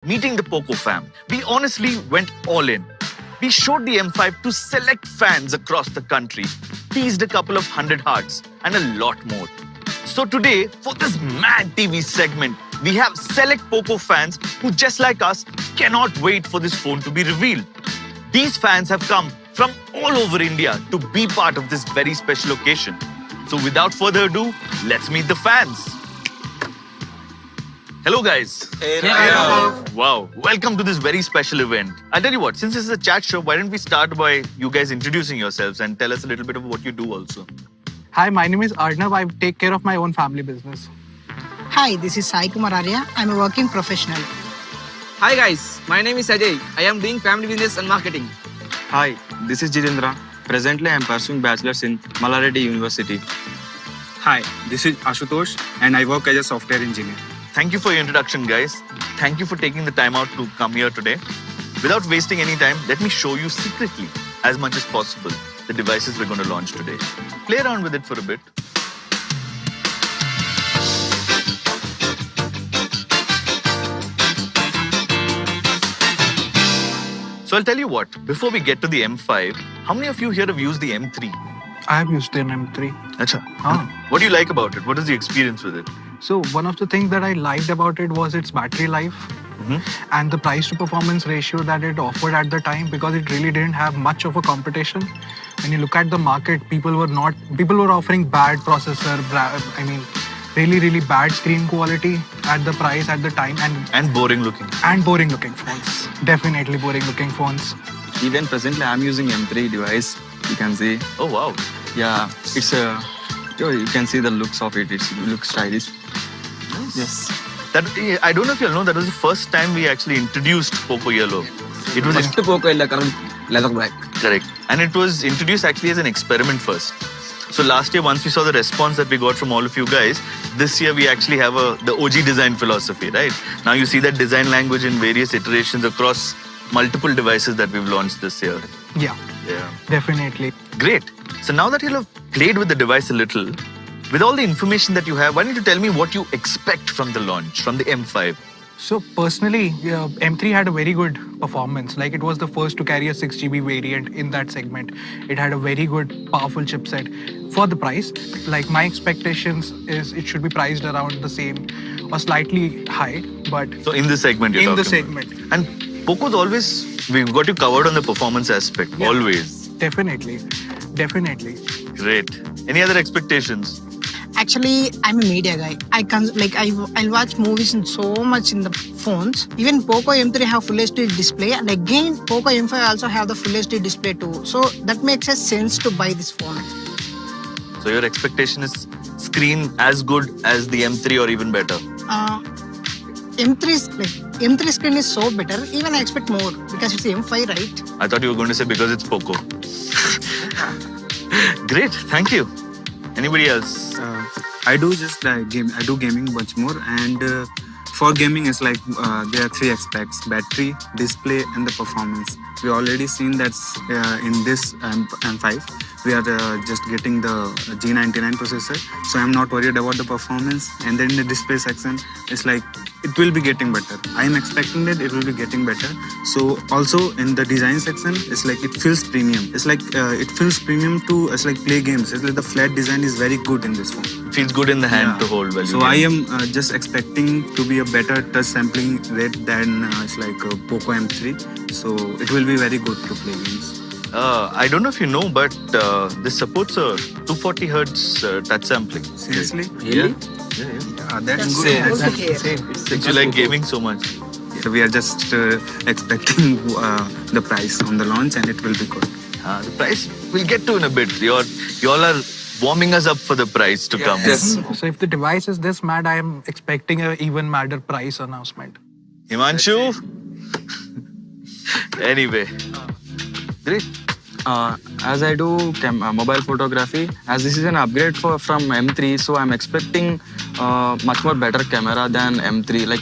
Meeting the Poco fam, we honestly went all in. We showed the M5 to select fans across the country, teased a couple of 100 hearts, and a lot more. So today, for this mad TV segment, we have select Poco fans who, just like us, cannot wait for this phone to be revealed. These fans have come from all over India to be part of this very special occasion. So without further ado, let's meet the fans. Hello guys. Hello. Wow, welcome to this very special event. I'll tell you what, since this is a chat show, why don't we start by you guys introducing yourselves and tell us a little bit of what you do also. Hi, my name is Arnav. I take care of my own family business. Hi, this is Sai Kumar Arya. I'm a working professional. Hi guys, my name is Ajay. I am doing family business and marketing. Hi, this is Jitendra. Presently, I am pursuing bachelor's in Malareddy University. Hi, this is Ashutosh and I work as a software engineer. Thank you for your introduction, guys. Thank you for taking the time out to come here today. Without wasting any time, let me show you secretly, as much as possible, the devices we're going to launch today. Play around with it for a bit. So I'll tell you what, before we get to the M5, how many of you here have used the M3? I have used an M3. Acha. Ah. What do you like about it? What is the experience with it? So one of the things that I liked about it was its battery life and the price to performance ratio that it offered at the time, because it really didn't have much of a competition. When you look at the market, people were offering bad processor, really bad screen quality at the price at the time, And boring looking. Phones. Definitely boring looking phones. Even presently, I am using M3 device. You can see. Oh wow. Yeah, it's a. You can see the looks of it. It looks stylish. Nice. Yes. I don't know if you'll know, that was the first time we actually introduced Poco Yellow. It was First Poco yellow, current leather black. correct. And it was introduced actually as an experiment first. So last year, once we saw the response that we got from all of you guys, this year we actually have the OG design philosophy, right? Now you see that design language in various iterations across multiple devices that we've launched this year. Yeah, definitely. Great. So now that you'll have played with the device a little, with all the information that you have, why don't you tell me what you expect from the launch, from the M5? So personally, M3 had a very good performance. Like, it was the first to carry a 6GB variant in that segment. It had a very good, powerful chipset for the price. Like, my expectations is it should be priced around the same or slightly high, but So in this segment you're in the talking about. segment. And Poco's always, we've got you covered on the performance aspect, Yeah. always. Definitely. Great. Any other expectations? Actually, I'm a media guy. I'll watch movies and so much in the phones. Even Poco M3 have Full HD display, and again Poco M5 also have the Full HD display too. So that makes a sense to buy this phone. So your expectation is screen as good as the M3 or even better? M3 screen is so better. Even I expect more because it's the M5, right? I thought you were going to say because it's Poco. Great, thank you. Anybody else? I do just game. I do gaming much more, and for gaming, it's like there are three aspects: battery, display, and the performance. We already seen that in this M5, we are just getting the G99 processor, so I'm not worried about the performance. And then in the display section, it's like it will be getting better. I am expecting that it will be getting better. So also in the design section, it's like it feels premium. It's like it feels premium to play games. It's like the flat design is very good in this phone. It feels good in the hand to hold. Well, So I am just expecting to be a better touch sampling rate than Poco M3. So it will be very good to play games. I don't know if you know, but this supports a 240 hertz touch sampling. Seriously? Really? That's good. Since you like gaming so much. We are just expecting the price on the launch, and it will be good. The price we'll get to in a bit. You all are warming us up for the price to come. Yes. So if the device is this mad, I am expecting an even madder price announcement. Himanshu? Anyway. Great. As I do mobile photography, as this is an upgrade from M3, so I'm expecting much more better camera than M3. Like,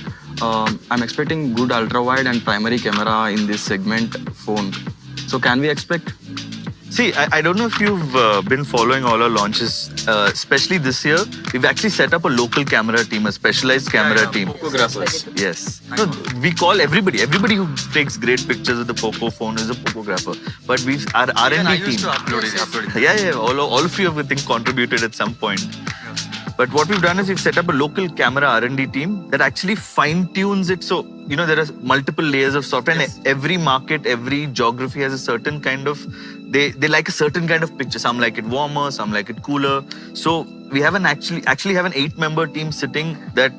I'm expecting good ultra wide and primary camera in this segment phone. So can we expect? See, I don't know if you've been following all our launches especially this year, we've actually set up a local camera team, a specialized camera team. Photographers. Yes. No, we call everybody who takes great pictures with the Poco phone is a Pocographer. But our R&D team. Upload it. Yeah. All of you have, I think, contributed at some point. But what we've done is we've set up a local camera R&D team that actually fine-tunes it. So, there are multiple layers of software and every market, every geography has a certain kind of, they like a certain kind of picture. Some like it warmer, some like it cooler. So we have actually have an 8-member team sitting that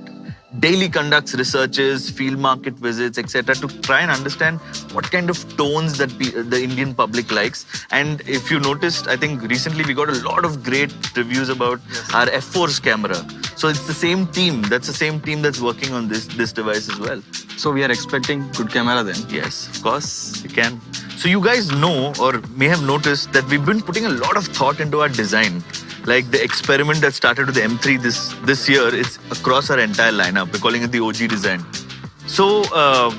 daily conducts researches, field market visits, etc. to try and understand what kind of tones that the Indian public likes. And if you noticed, I think recently we got a lot of great reviews about our F4's camera. So it's the same team. That's the same team that's working on this device as well. So we are expecting good camera then. Yes, of course, you can. So you guys know or may have noticed that we've been putting a lot of thought into our design. Like the experiment that started with the M3 this year, it's across our entire lineup. We're calling it the OG design. So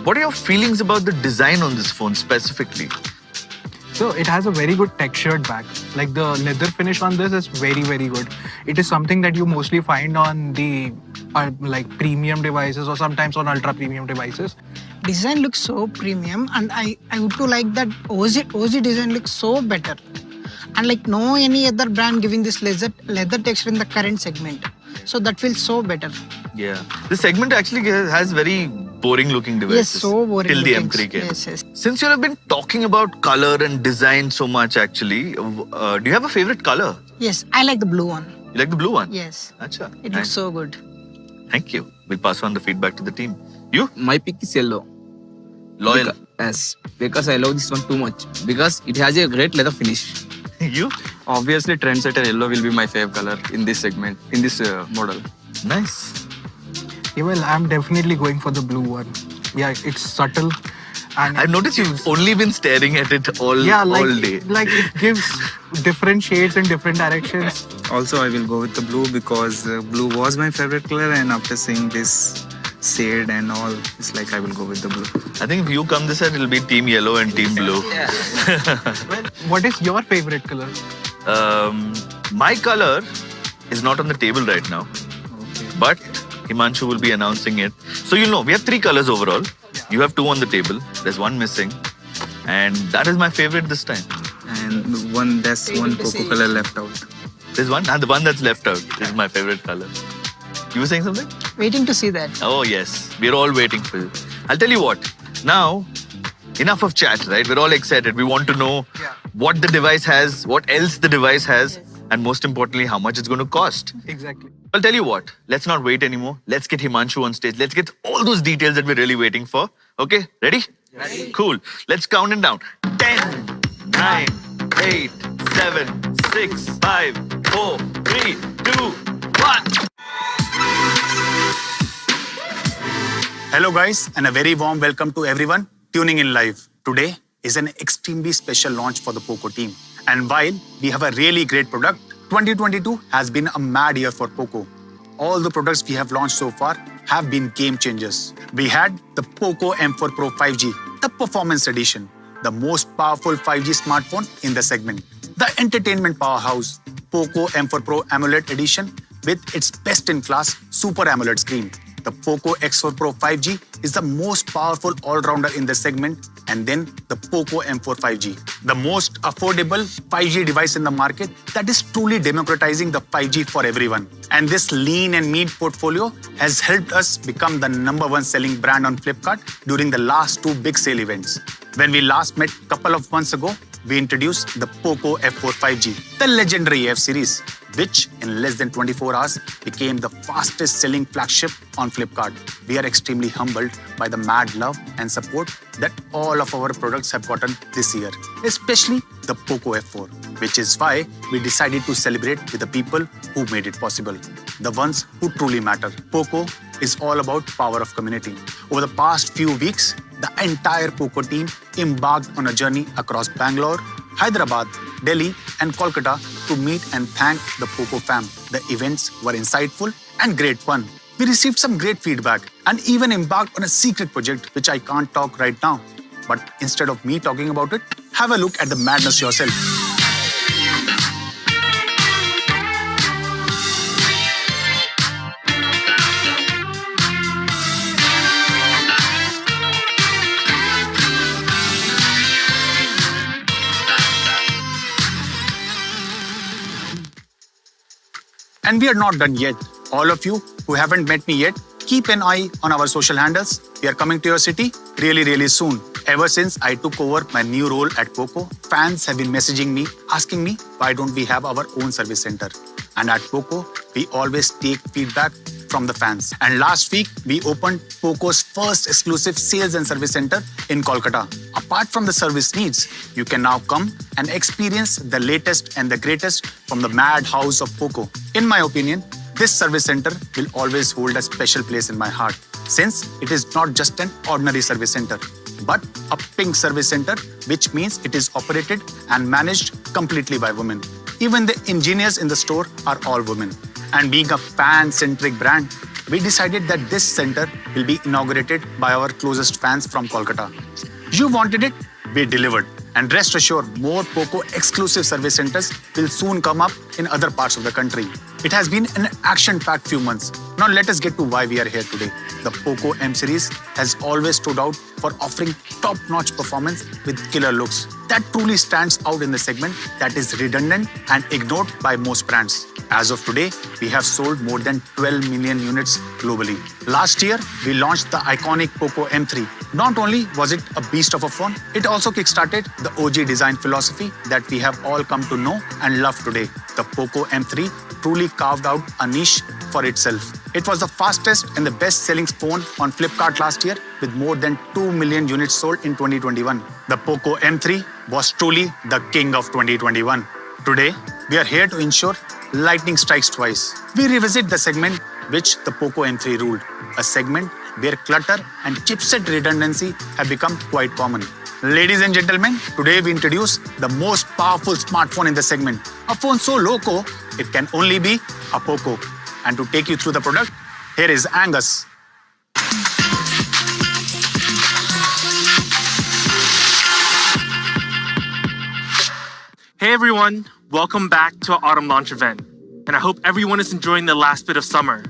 what are your feelings about the design on this phone specifically? So it has a very good textured back. Like the leather finish on this is very, very good. It is something that you mostly find on the like premium devices or sometimes on ultra premium devices. Design looks so premium, and I would too like that OG design looks so better. And like no any other brand giving this leather texture in the current segment. So that feels so better. Yeah. This segment actually has very boring looking devices. Yes, so boring Till the looking. M3 came. Yes. Since you have been talking about color and design so much actually, do you have a favorite color? Yes, I like the blue one. You like the blue one? Yes. Acha. It looks so good. Thank you. We'll pass on the feedback to the team. You? My pick is yellow. Loyal. Yes, because I love this one too much. Because it has a great leather finish. You? Obviously, trendsetter yellow will be my fave color in this segment, in this model. Nice. Yeah, well, I'm definitely going for the blue one. Yeah, it's subtle. And I've noticed you've only been staring at it all day. Like it gives different shades in different directions. Also, I will go with the blue because blue was my favorite color, and after seeing this shade and all, it's like I will go with the blue. I think if you come this side, it'll be team yellow and team blue. Well, what is your favorite color? My color is not on the table right now, but Himanshu will be announcing it. So you'll know, we have 3 colors overall. You have 2 on the table. There's 1 missing. And that is my favorite this time. And there's one Poco color left out. There's one, and the one that's left out is my favorite color. You were saying something? Waiting to see that. Oh, yes. We're all waiting for you. I'll tell you what. Now, enough of chat, right? We're all excited. We want to know what the device has, what else the device has, and most importantly, how much it's going to cost. Exactly. I'll tell you what. Let's not wait anymore. Let's get Himanshu on stage. Let's get all those details that we're really waiting for. Okay? Ready? Ready. Cool. Let's count it down. 10, 9, 8, 7, 6, 5, 4, 3, 2, 1. Hello guys, and a very warm welcome to everyone tuning in live. Today is an extremely special launch for the Poco team. And while we have a really great product, 2022 has been a mad year for Poco. All the products we have launched so far have been game changers. We had the Poco M4 Pro 5G, the performance edition, the most powerful 5G smartphone in the segment. The entertainment powerhouse, Poco M4 Pro AMOLED edition with its best-in-class Super AMOLED screen. The Poco X4 Pro 5G is the most powerful all-rounder in the segment, and then the Poco M4 5G, the most affordable 5G device in the market that is truly democratizing the 5G for everyone. And this lean and mean portfolio has helped us become the #1 selling brand on Flipkart during the last 2 big sale events. When we last met a couple of months ago, we introduced the Poco F4 5G, the legendary F series, which in less than 24 hours became the fastest selling flagship on Flipkart. We are extremely humbled by the mad love and support that all of our products have gotten this year, especially the Poco F4, which is why we decided to celebrate with the people who made it possible, the ones who truly matter. Poco is all about power of community. Over the past few weeks, the entire Poco team embarked on a journey across Bangalore, Hyderabad, Delhi, and Kolkata to meet and thank the Poco fam. The events were insightful and great fun. We received some great feedback and even embarked on a secret project which I can't talk right now. But instead of me talking about it, have a look at the madness yourself. And we are not done yet. All of you who haven't met me yet, keep an eye on our social handles. We are coming to your city really soon. Ever since I took over my new role at Poco, fans have been messaging me, asking me why don't we have our own service center. And at Poco, we always take feedback from the fans. And last week, we opened Poco's first exclusive sales and service center in Kolkata. Apart from the service needs, you can now come and experience the latest and the greatest from the madhouse of Poco. In my opinion, this service center will always hold a special place in my heart, since it is not just an ordinary service center, but a pink service center, which means it is operated and managed completely by women. Even the engineers in the store are all women. And being a fan-centric brand, we decided that this center will be inaugurated by our closest fans from Kolkata. You wanted it, we delivered. And rest assured, more Poco exclusive service centers will soon come up in other parts of the country. It has been an action-packed few months. Now let us get to why we are here today. The Poco M series has always stood out for offering top-notch performance with killer looks. That truly stands out in the segment that is redundant and ignored by most brands. As of today, we have sold more than 12 million units globally. Last year, we launched the iconic Poco M3. Not only was it a beast of a phone, it also kickstarted the OG design philosophy that we have all come to know and love today. The Poco M3 truly carved out a niche for itself. It was the fastest and the best-selling phone on Flipkart last year, with more than 2 million units sold in 2021. The Poco M3 was truly the king of 2021. Today, we are here to ensure lightning strikes twice. We revisit the segment which the Poco M3 ruled, a segment where clutter and chipset redundancy have become quite common. Ladies and gentlemen, today we introduce the most powerful smartphone in the segment. A phone so loco, it can only be a Poco. And to take you through the product, here is Angus. Hey everyone, welcome back to our autumn launch event. And I hope everyone is enjoying the last bit of summer.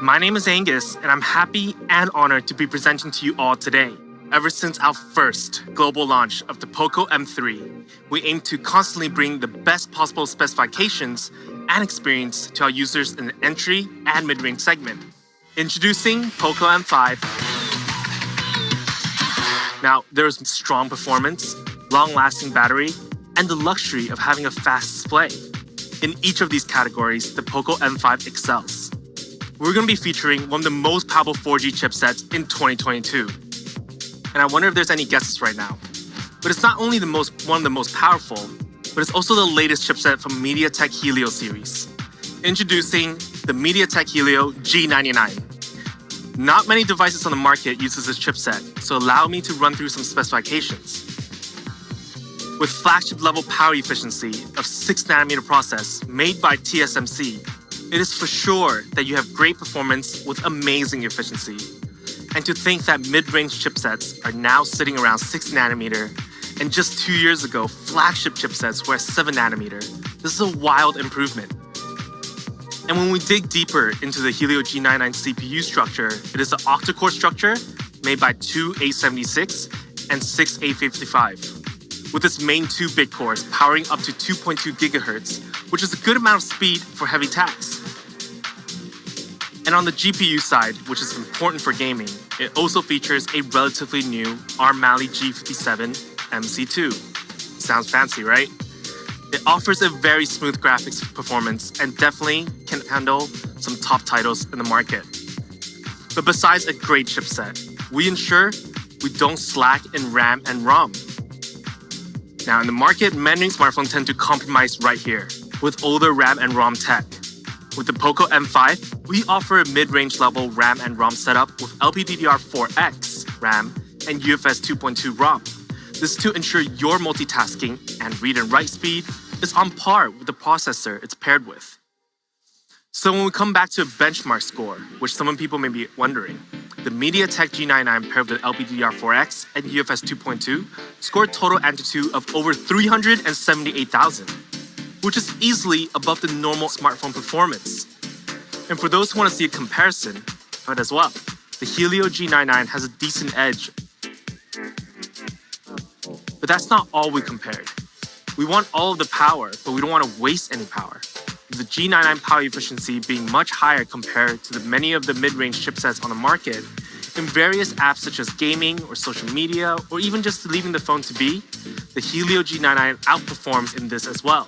My name is Angus, and I'm happy and honored to be presenting to you all today. Ever since our first global launch of the Poco M3, we aim to constantly bring the best possible specifications and experience to our users in the entry and mid-range segment. Introducing Poco M5. Now, there's strong performance, long-lasting battery, and the luxury of having a fast display. In each of these categories, the Poco M5 excels. We're going to be featuring one of the most powerful 4G chipsets in 2022. And I wonder if there's any guesses right now. But it's not only one of the most powerful, but it's also the latest chipset from MediaTek Helio series. Introducing the MediaTek Helio G99. Not many devices on the market uses this chipset, so allow me to run through some specifications. With flagship level power efficiency of 6nm process made by TSMC, it is for sure that you have great performance with amazing efficiency. And to think that mid-range chipsets are now sitting around 6nm, and just 2 years ago, flagship chipsets were at 7nm. This is a wild improvement. And when we dig deeper into the Helio G99 CPU structure, it is an octa-core structure made by 2 A76 and 6 A55, with its main 2 big cores powering up to 2.2 GHz, which is a good amount of speed for heavy tasks. And on the GPU side, which is important for gaming, it also features a relatively new ARM Mali G57 MC2. Sounds fancy, right? It offers a very smooth graphics performance and definitely can handle some top titles in the market. But besides a great chipset, we ensure we don't slack in RAM and ROM. Now in the market, many smartphones tend to compromise right here with older RAM and ROM tech. With the Poco M5, we offer a mid-range level RAM and ROM setup with LPDDR4X RAM and UFS 2.2 ROM. This is to ensure your multitasking and read and write speed is on par with the processor it's paired with. So when we come back to a benchmark score, which some people may be wondering, the MediaTek G99 paired with LPDDR4X and UFS 2.2 scored total Antutu of over 378,000. Which is easily above the normal smartphone performance. And for those who want to see a comparison of it as well, the Helio G99 has a decent edge. But that's not all we compared. We want all of the power, but we don't want to waste any power. with the G99 power efficiency being much higher compared to many of the mid-range chipsets on the market, in various apps such as gaming or social media, or even just leaving the phone to be, the Helio G99 outperforms in this as well.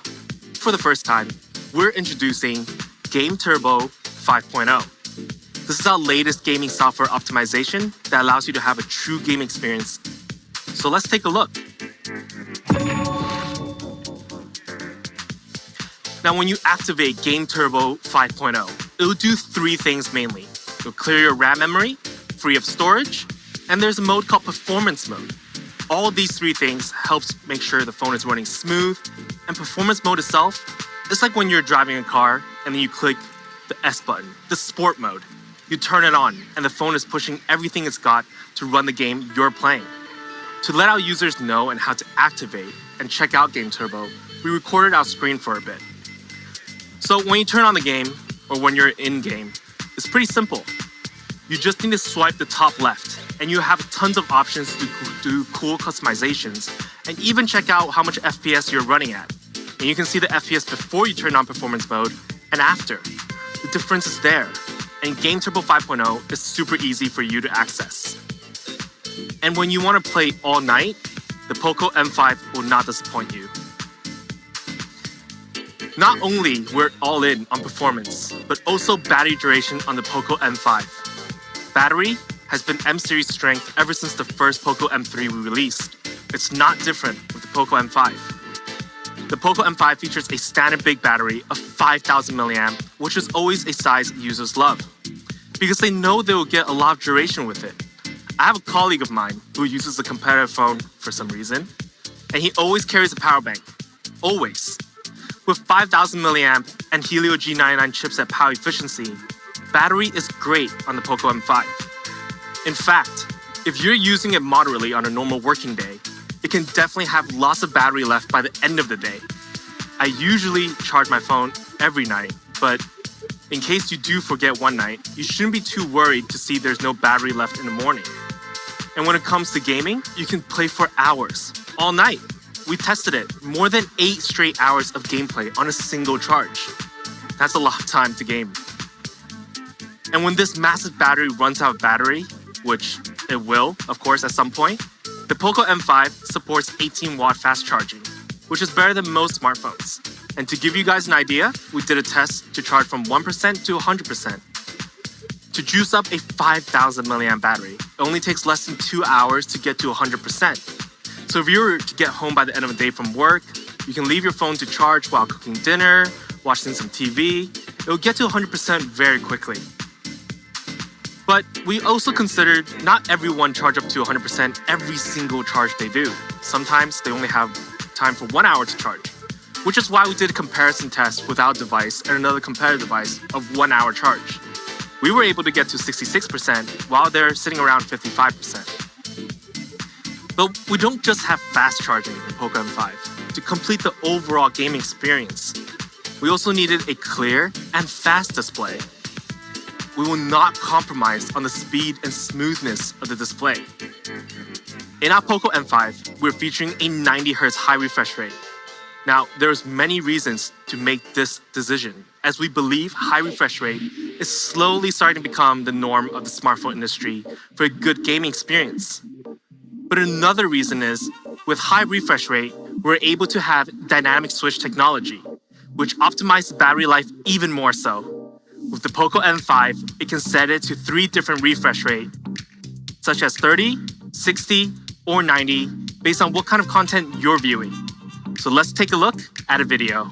For the first time, we're introducing Game Turbo 5.0. This is our latest gaming software optimization that allows you to have a true game experience. So let's take a look. Now, when you activate Game Turbo 5.0, it will do three things mainly. It will clear your RAM memory, free up storage, and there's a mode called Performance Mode. All of these three things helps make sure the phone is running smooth, and Performance Mode itself, it's like when you're driving a car and then you click the S button, the Sport Mode. You turn it on, and the phone is pushing everything it's got to run the game you're playing. To let our users know and how to activate and check out Game Turbo, we recorded our screen for a bit. So when you turn on the game, or when you're in-game, it's pretty simple. You just need to swipe the top left, and you have tons of options to do cool customizations, and even check out how much FPS you're running at. And you can see the FPS before you turn on performance mode, and after. The difference is there, and Game Turbo 5.0 is super easy for you to access. And when you want to play all night, the Poco M5 will not disappoint you. Not only we're all in on performance, but also battery duration on the Poco M5. Battery has been M-series strength ever since the first Poco M3 we released. It's not different with the Poco M5. The Poco M5 features a standard big battery of 5,000 mAh, which is always a size users love, because they know they will get a lot of duration with it. I have a colleague of mine who uses a competitive phone for some reason, and he always carries a power bank. Always. With 5,000 mAh and Helio G99 chipset power efficiency, battery is great on the Poco M5. In fact, if you're using it moderately on a normal working day, it can definitely have lots of battery left by the end of the day. I usually charge my phone every night, but in case you do forget one night, you shouldn't be too worried to see there's no battery left in the morning. And when it comes to gaming, you can play for hours, all night. We tested it, more than 8 straight hours of gameplay on a single charge. That's a lot of time to game. And when this massive battery runs out of battery, which it will, of course, at some point, the Poco M5 supports 18-watt fast charging, which is better than most smartphones. And to give you guys an idea, we did a test to charge from 1% to 100%. To juice up a 5,000 mAh battery, it only takes less than 2 hours to get to 100%. So if you were to get home by the end of the day from work, you can leave your phone to charge while cooking dinner, watching some TV. It will get to 100% very quickly. But we also considered not everyone charge up to 100% every single charge they do. Sometimes they only have time for 1 hour to charge, which is why we did a comparison test with our device and another competitor device of 1 hour charge. We were able to get to 66% while they're sitting around 55%. But we don't just have fast charging in Poco M5. To complete the overall gaming experience, we also needed a clear and fast display. We will not compromise on the speed and smoothness of the display. In our Poco M5, we're featuring a 90Hz high refresh rate. Now, there's many reasons to make this decision, as we believe high refresh rate is slowly starting to become the norm of the smartphone industry for a good gaming experience. But another reason is, with high refresh rate, we're able to have dynamic switch technology, which optimizes battery life even more so. With the Poco M5, it can set it to 3 different refresh rates, such as 30, 60, or 90, based on what kind of content you're viewing. So let's take a look at a video.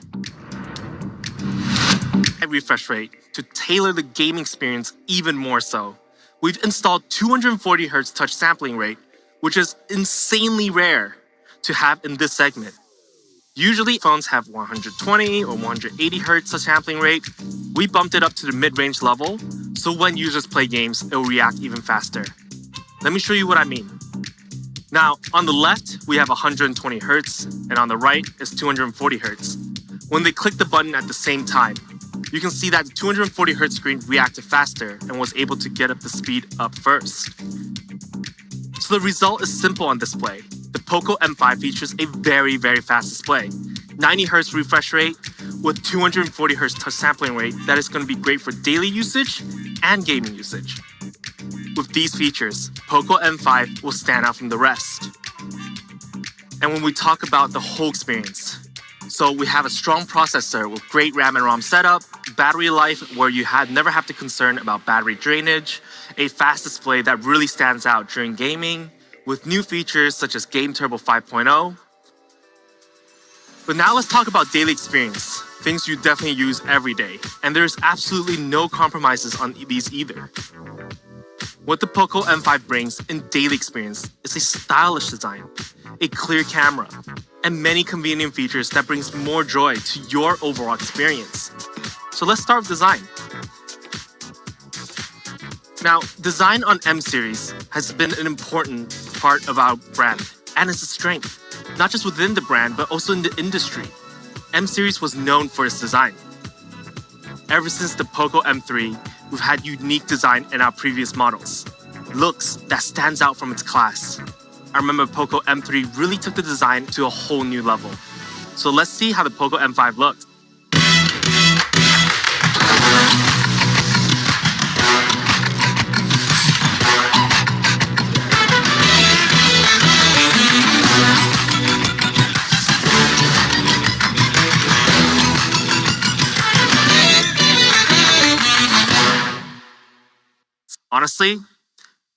Refresh rate to tailor the gaming experience even more so. We've installed 240Hz touch sampling rate, which is insanely rare to have in this segment. Usually phones have 120 or 180Hz touch sampling rate. We bumped it up to the mid-range level, so when users play games, it will react even faster. Let me show you what I mean. Now, on the left, we have 120Hz, and on the right is 240Hz. When they click the button at the same time, you can see that the 240Hz screen reacted faster and was able to get up the speed up first. So the result is simple on display. The Poco M5 features a very fast display. 90Hz refresh rate with 240 Hz touch sampling rate that is going to be great for daily usage and gaming usage. With these features, Poco M5 will stand out from the rest. And when we talk about the whole experience, so we have a strong processor with great RAM and ROM setup, battery life where you never have to concern about battery drainage, a fast display that really stands out during gaming, with new features such as Game Turbo 5.0. But now let's talk about daily experience, things you definitely use every day, and there's absolutely no compromises on these either. What the Poco M5 brings in daily experience is a stylish design, a clear camera, and many convenient features that brings more joy to your overall experience. So let's start with design. Now, design on M series has been an important part of our brand, and it's a strength, not just within the brand, but also in the industry. M series was known for its design. Ever since the Poco M3, we've had unique design in our previous models, looks that stands out from its class. I remember Poco M3 really took the design to a whole new level. So let's see how the Poco M5 looks. Honestly,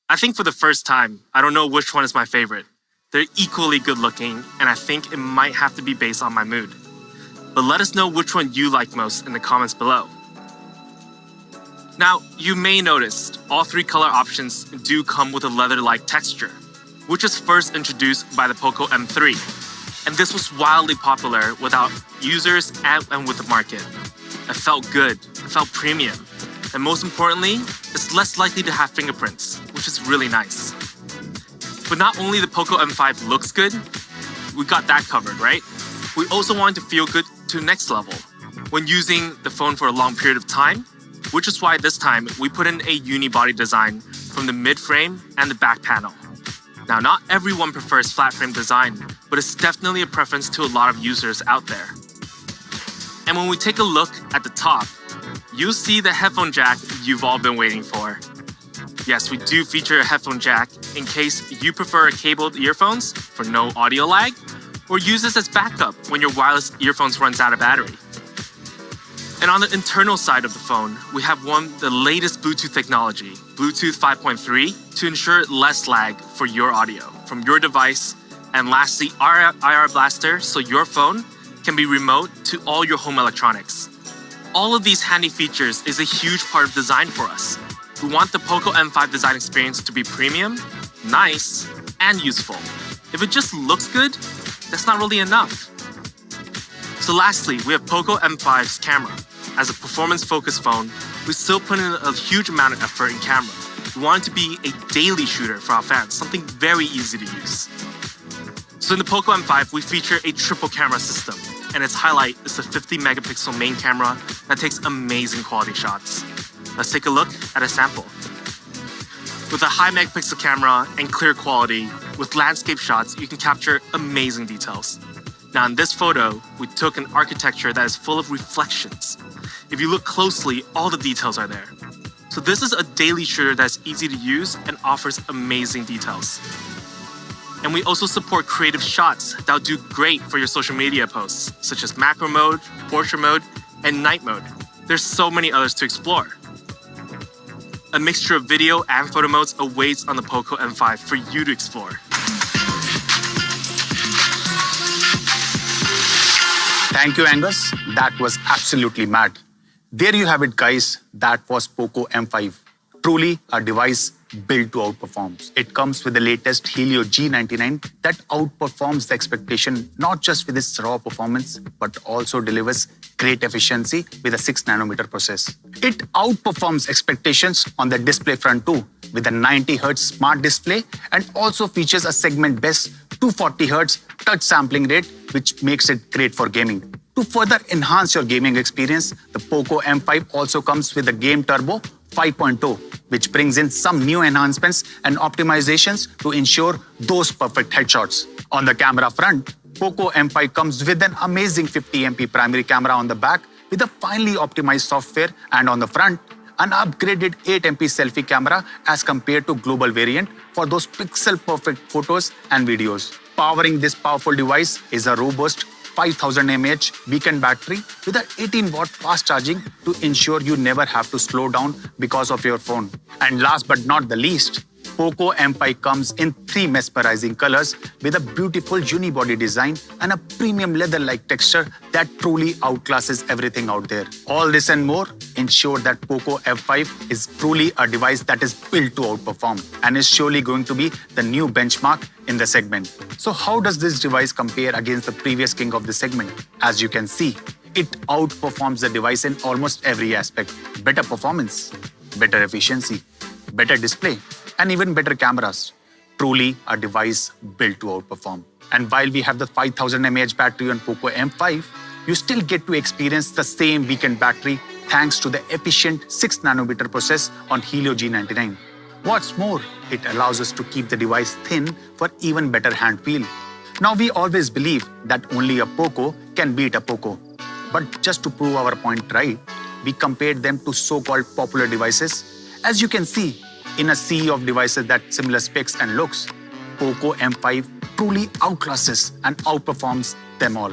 I think for the first time, I don't know which one is my favorite. They're equally good looking, and I think it might have to be based on my mood. But let us know which one you like most in the comments below. Now, you may notice all three color options do come with a leather-like texture, which was first introduced by the Poco M3. And this was wildly popular with our users and with the market. It felt good, it felt premium. And most importantly, it's less likely to have fingerprints, which is really nice. But not only the Poco M5 looks good, we got that covered, right? We also wanted to feel good to the next level when using the phone for a long period of time, which is why this time we put in a unibody design from the mid-frame and the back panel. Now, not everyone prefers flat frame design, but it's definitely a preference to a lot of users out there. And when we take a look at the top, you'll see the headphone jack you've all been waiting for. Yes, we do feature a headphone jack in case you prefer cabled earphones for no audio lag, or use this as backup when your wireless earphones runs out of battery. And on the internal side of the phone, we have the latest Bluetooth technology, Bluetooth 5.3, to ensure less lag for your audio from your device. And lastly, IR blaster, so your phone can be remote to all your home electronics. All of these handy features is a huge part of design for us. We want the Poco M5 design experience to be premium, nice, and useful. If it just looks good, that's not really enough. So lastly, we have Poco M5's camera. As a performance-focused phone, we still put in a huge amount of effort in camera. We want it to be a daily shooter for our fans, something very easy to use. So in the Poco M5, we feature a triple camera system, and its highlight is the 50 megapixel main camera that takes amazing quality shots. Let's take a look at a sample. With a high megapixel camera and clear quality, with landscape shots, you can capture amazing details. Now in this photo, we took an architecture that is full of reflections. If you look closely, all the details are there. So this is a daily shooter that's easy to use and offers amazing details. And we also support creative shots that'll do great for your social media posts, such as macro mode, portrait mode, and night mode. There's so many others to explore. A mixture of video and photo modes awaits on the Poco M5 for you to explore. Thank you, Angus. That was absolutely mad. There you have it, guys. That was Poco M5. Truly a device built to outperform. It comes with the latest Helio G99 that outperforms the expectation, not just with its raw performance, but also delivers great efficiency with a 6nm process. It outperforms expectations on the display front too, with a 90Hz smart display, and also features a segment best 240Hz touch sampling rate, which makes it great for gaming. To further enhance your gaming experience, the Poco M5 also comes with the Game Turbo 5.0, which brings in some new enhancements and optimizations to ensure those perfect headshots. On the camera front, Poco M5 comes with an amazing 50MP primary camera on the back with a finely optimized software, and on the front, an upgraded 8MP selfie camera as compared to global variant for those pixel-perfect photos and videos. Powering this powerful device is a robust 5000 mAh weekend battery with an 18-watt fast charging to ensure you never have to slow down because of your phone. And last but not the least, Poco M5 comes in 3 mesmerizing colors with a beautiful unibody design and a premium leather-like texture that truly outclasses everything out there. All this and more ensure that Poco M5 is truly a device that is built to outperform and is surely going to be the new benchmark in the segment. So how does this device compare against the previous king of the segment? As you can see, it outperforms the device in almost every aspect. Better performance, better efficiency, better display, and even better cameras. Truly a device built to outperform. And while we have the 5000 mAh battery on Poco M5, you still get to experience the same weekend battery thanks to the efficient 6nm process on Helio G99. What's more, it allows us to keep the device thin for even better hand feel. Now, we always believe that only a Poco can beat a Poco. But just to prove our point right, we compared them to so-called popular devices. As you can see, in a sea of devices that similar specs and looks, Poco M5 truly outclasses and outperforms them all.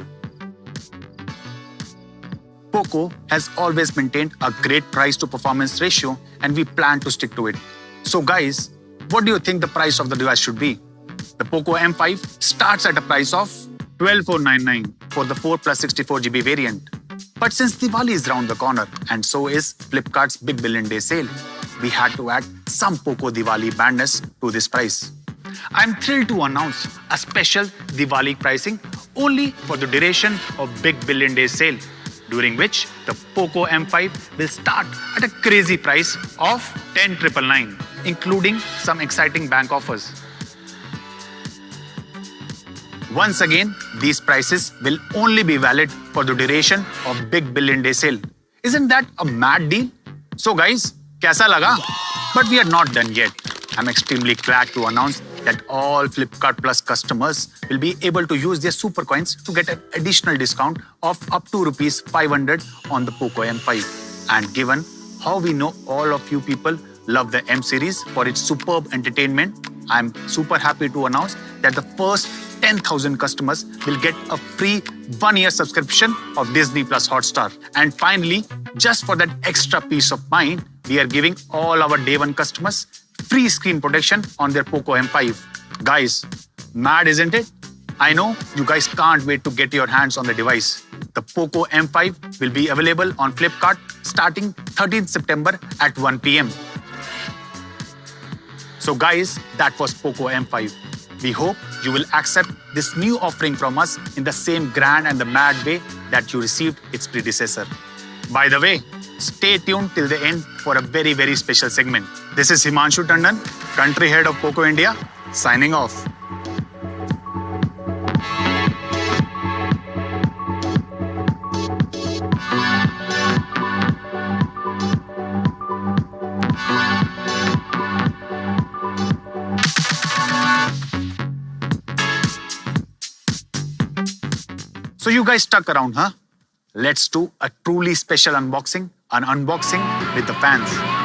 Poco has always maintained a great price to performance ratio, and we plan to stick to it. So guys, what do you think the price of the device should be? The Poco M5 starts at a price of 12,499 for the 4 plus 64GB variant. But since Diwali is round the corner and so is Flipkart's Big Billion Day sale, we had to add some Poco Diwali badness to this price. I'm thrilled to announce a special Diwali pricing only for the duration of Big Billion Day sale, during which the Poco M5 will start at a crazy price of 10,999, including some exciting bank offers. Once again, these prices will only be valid for the duration of Big Billion Day sale. Isn't that a mad deal? So guys, kaisa laga? But we are not done yet. I'm extremely glad to announce that all Flipkart Plus customers will be able to use their super coins to get an additional discount of up to Rs 500 on the Poco M5. And given how we know all of you people love the M series for its superb entertainment, I'm super happy to announce that the first 10,000 customers will get a free 1-year subscription of Disney Plus Hotstar. And finally, just for that extra peace of mind, we are giving all our day one customers free screen protection on their Poco M5. Guys, mad isn't it? I know you guys can't wait to get your hands on the device. The Poco M5 will be available on Flipkart starting 13th September at 1 p.m. So guys, that was Poco M5. We hope you will accept this new offering from us in the same grand and the mad way that you received its predecessor. By the way, stay tuned till the end for a very, very special segment. This is Himanshu Tandon, Country Head of Poco India, signing off. So you guys stuck around, huh? Let's do a truly special unboxing, an unboxing with the fans.